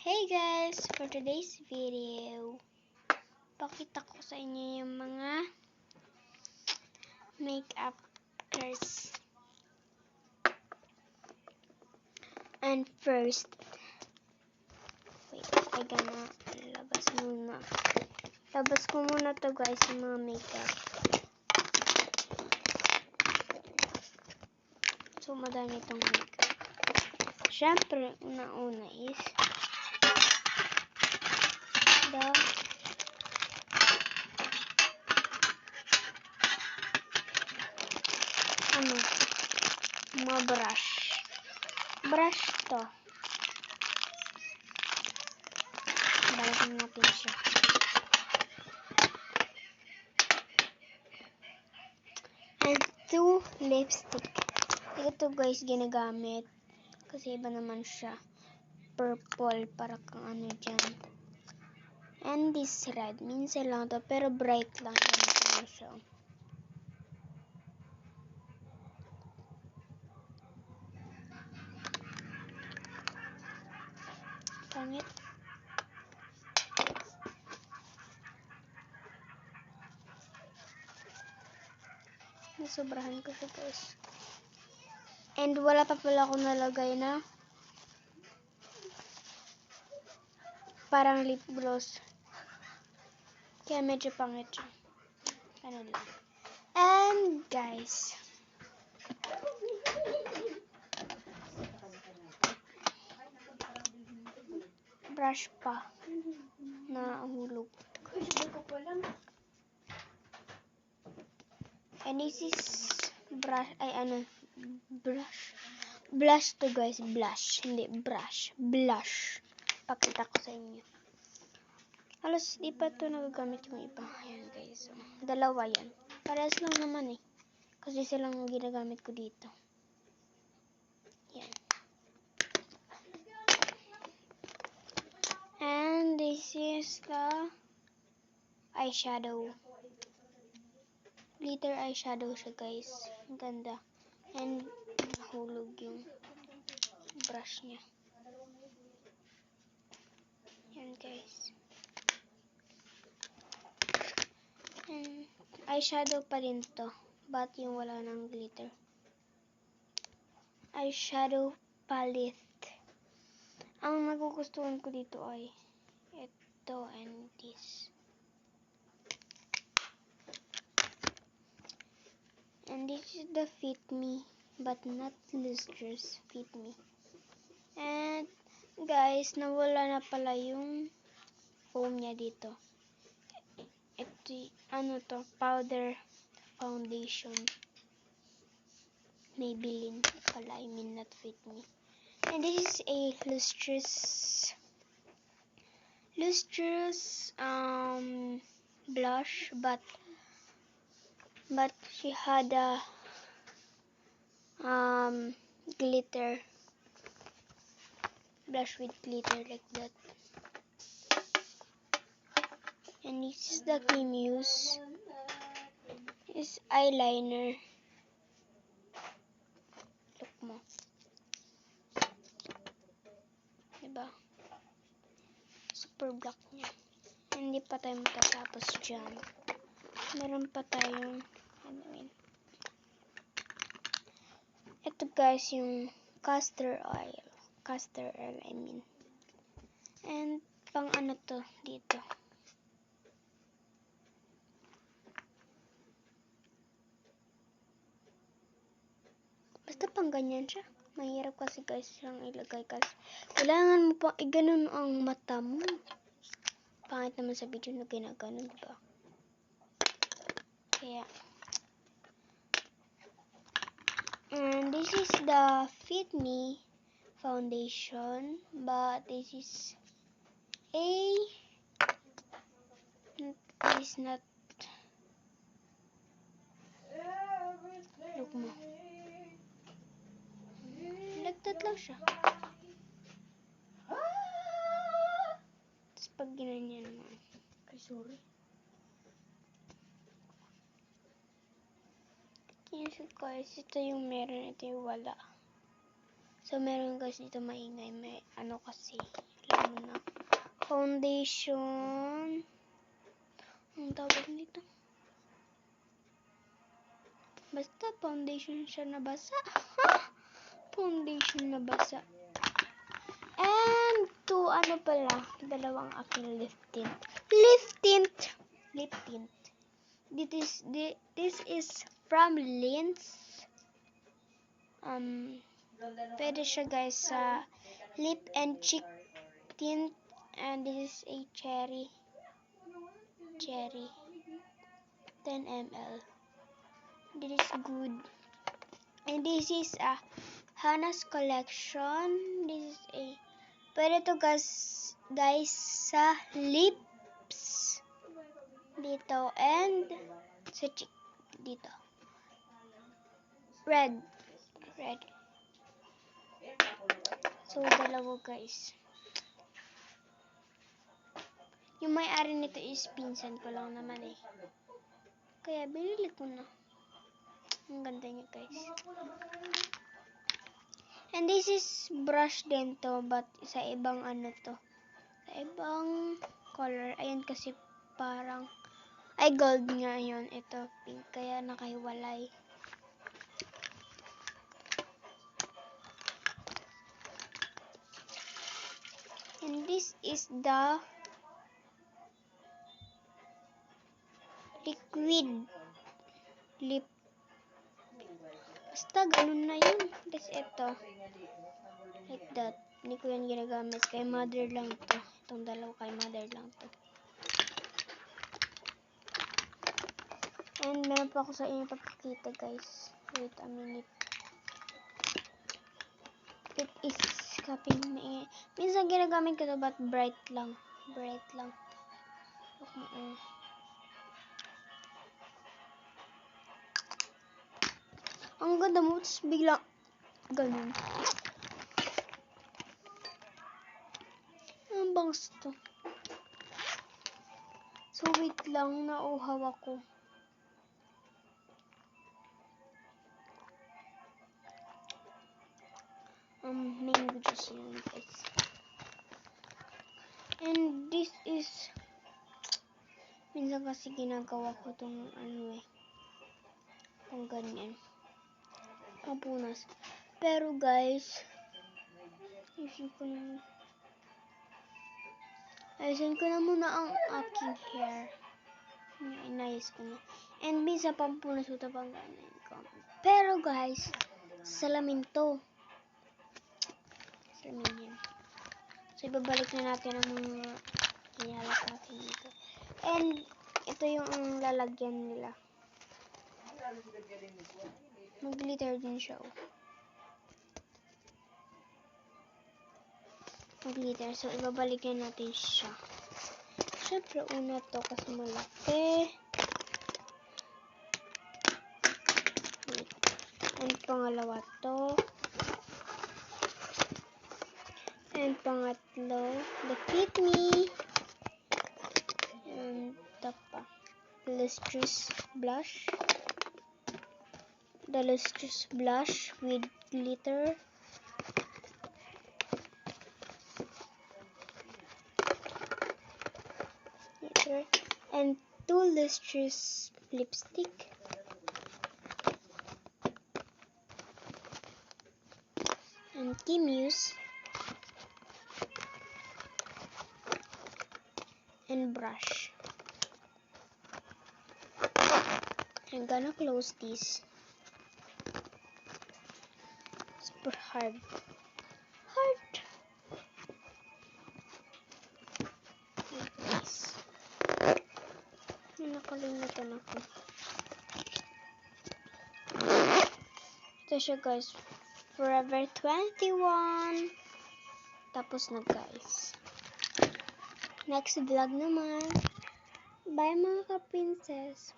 Hey guys! For today's video, pakita ko sa inyo yung mga makeup colors. And first, wait, I gonna labas muna. Labas ko muna to guys, yung mga makeup. So, madami itong makeup. Siyempre, una-una is mga brush. Brush to. Balikin natin siya. And 2 lipstick. Ito guys ginagamit. Kasi iba naman siya. Purple. Para kang ano dyan. And this red. Minsan lang to. Pero bright lang. Ganito lang siya. Pangit. Nasobrahan ko siya guys. And wala pa pala akong nalagay na parang lip gloss. Kaya medyo pangit siya. Ano lang. And guys, brush pa na hulog. And this is brush, blush to guys, blush, hindi brush, blush. Pakita ko sa inyo. Halos di pa ito nagagamit yung iba. Ayan guys, so, dalawa yan. Parehas lang naman eh. Kasi silang ginagamit ko dito. Yan. And this is the eyeshadow. Glitter eyeshadow siya guys. Ang ganda. And nahulog yung brush niya. Yan guys. And eyeshadow pa rin to. But yung wala ng glitter. Eyeshadow palette. Ang nagugustuhan ko dito ay ito and this. And this is the Fit Me, but not Lustrous Fit Me. And guys, nawala na pala yung foam niya dito. Ito, ano to, powder foundation. Maybelline pala, I mean not Fit Me. And this is a lustrous blush, but she had a glitter blush with glitter like that. And this is the Kimuse. Is eyeliner. Look mo. Diba? Super black niya. Hindi pa tayo matatapos dyan. Meron pa tayong ito guys, yung castor oil, I mean. And pang ano to dito. Basta pang ganyan siya. Mahirap kasi guys siyang ilagay kasi kailangan mo pang iganon ang mata mo. Pangit naman sa video na ginaganon, diba? Kaya and this is the Fit Me foundation, but this is not look mo. Lagtat lang siya. Tapos pag ginanyan mo. Ay, sorry. Yes guys, ito yung meron, ito yung wala. So meron guys dito maingay, may ano kasi, alam mo na. foundation. Ang tawag nito. Basta foundation siya nabasa. Foundation nabasa. And ano pala, dalawang aking lip tint. Lip tint. This is from Lin's. Pwede siya guys sa lip and cheek tint. And this is a cherry 10 ml. This is good. And this is a Hannah's collection. This is a pwede to guys sa lips dito and sa cheek dito. Red. So dalawa guys. Yung may-ari nito is pinsan ko lang naman eh. Kaya binili ko na. Ang ganda niya guys. And this is brush din to, but sa ibang to. Sa ibang color. Ayan kasi parang, gold nga yun. Ito pink, kaya nakahiwalay. And this is the liquid lip. Basta ganun na yun. Tapos ito. Like that. Hindi ko yan ginagamit. Kay mother lang to. Itong dalawa kay mother lang to. And meron pa ako sa inyo papakita guys. Wait a minute. It is copying me. Minsan ginagamit ko to but bright lang. Ang ganda mo, tapos biglang ganun. Ang bangs to. So wait lang, nauhaw ako. Mango juice yun guys. And this is minsan kasi ginagawa ko itong kung ganyan. Pampunas. Pero guys, ayusin ko na muna ang aking hair. Inayos ko na. And minsan pampunas ko ito pang ganyan. Pero guys, salamin to. Salamin yan. So ibabalik na natin ang mga inalak natin dito. And ito yung lalagyan nila. Mag-glitter din siya. Mag-glitter. So, ibabalikan natin siya. Siyempre, una to kasi malaki. And pangalawa to. And pangatlo, the kidney. And ito pa. Lustrous blush. The lustrous blush with glitter. And 2 lustrous lipstick. And Kimuse. And brush. I'm gonna close this. Super hard. Yes. Nakalimutan ako. Ito siya guys. Forever 21. Tapos na guys. Next vlog naman. Bye mga ka-princess.